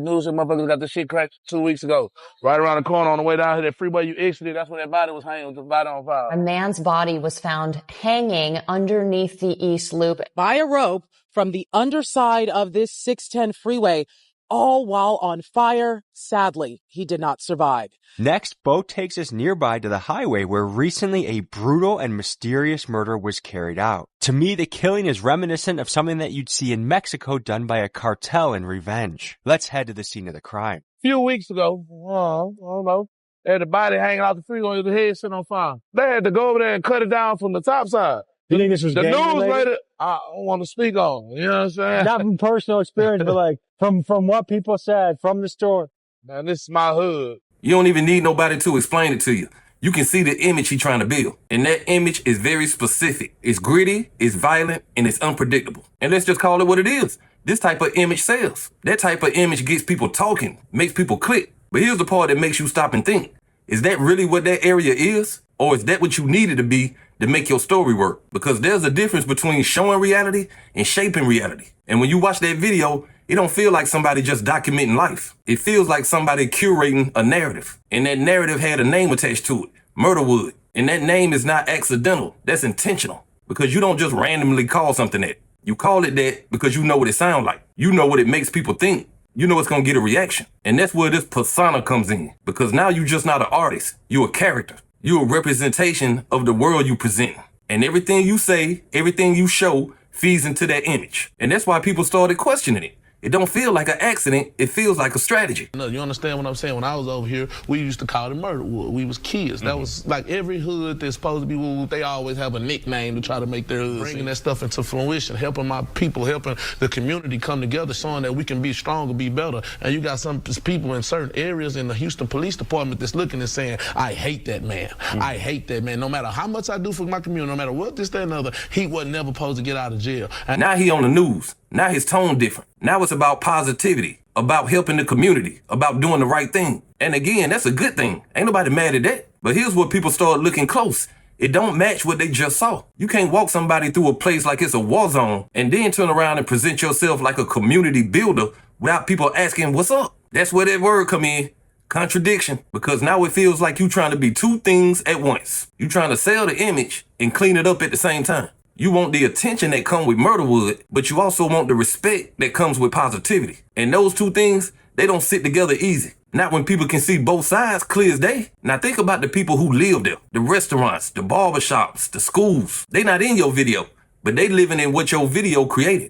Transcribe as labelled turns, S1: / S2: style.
S1: News and motherfuckers got this shit cracked 2 weeks ago. Right around the corner on the way down here, that freeway you exited, that's when that body was hanging with the body on fire.
S2: A man's body was found hanging underneath the East Loop
S3: by a rope from the underside of this 610 freeway, all while on fire. Sadly, he did not survive.
S4: Next, Bo takes us nearby to the highway where recently a brutal and mysterious murder was carried out. To me, the killing is reminiscent of something that you'd see in Mexico done by a cartel in revenge. Let's head to the scene of the crime.
S1: A few weeks ago, I don't know, they had the body hanging out the freeway with the head sitting on fire. They had to go over there and cut it down from the top side.
S5: You think this was
S1: the
S5: gang
S1: news
S5: related?
S1: later? I don't want to speak on it, you know what I'm saying?
S5: Not from personal experience, but like from what people said from the store.
S1: Man, this is my hood.
S6: You don't even need nobody to explain it to you. You can see the image he's trying to build. And that image is very specific. It's gritty, it's violent, and it's unpredictable. And let's just call it what it is. This type of image sells. That type of image gets people talking, makes people click. But here's the part that makes you stop and think. Is that really what that area is? Or is that what you needed to be to make your story work? Because there's a difference between showing reality and shaping reality. And when you watch that video, it don't feel like somebody just documenting life. It feels like somebody curating a narrative. And that narrative had a name attached to it, Murderwood. And that name is not accidental, that's intentional. Because you don't just randomly call something that. You call it that because you know what it sounds like. You know what it makes people think. You know it's gonna get a reaction. And that's where this persona comes in. Because now you're just not an artist, you're a character. You're a representation of the world you present. And everything you say, everything you show feeds into that image. And that's why people started questioning it. It don't feel like an accident, it feels like a strategy.
S7: No, you understand what I'm saying? When I was over here, we used to call it Murderwood. We was kids. That was like every hood that's supposed to be wood, they always have a nickname to try to make their hood. Bringing that stuff into fruition, helping my people, helping the community come together, showing that we can be stronger, be better. And you got some people in certain areas in the Houston Police Department that's looking and saying, I hate that man. I hate that man. No matter how much I do for my community, no matter what, this, that, and other, he wasn't never supposed to get out of jail.
S6: And now he on the news. Now his tone different. Now it's about positivity, about helping the community, about doing the right thing. And again, that's a good thing. Ain't nobody mad at that. But here's where people start looking close. It don't match what they just saw. You can't walk somebody through a place like it's a war zone and then turn around and present yourself like a community builder without people asking what's up. That's where that word come in. Contradiction. Because now it feels like you trying to be two things at once. You trying to sell the image and clean it up at the same time. You want the attention that come with Murderwood, but you also want the respect that comes with positivity. And those two things, they don't sit together easy. Not when people can see both sides clear as day. Now think about the people who live there. The restaurants, the barbershops, the schools. They not in your video, but they living in what your video created.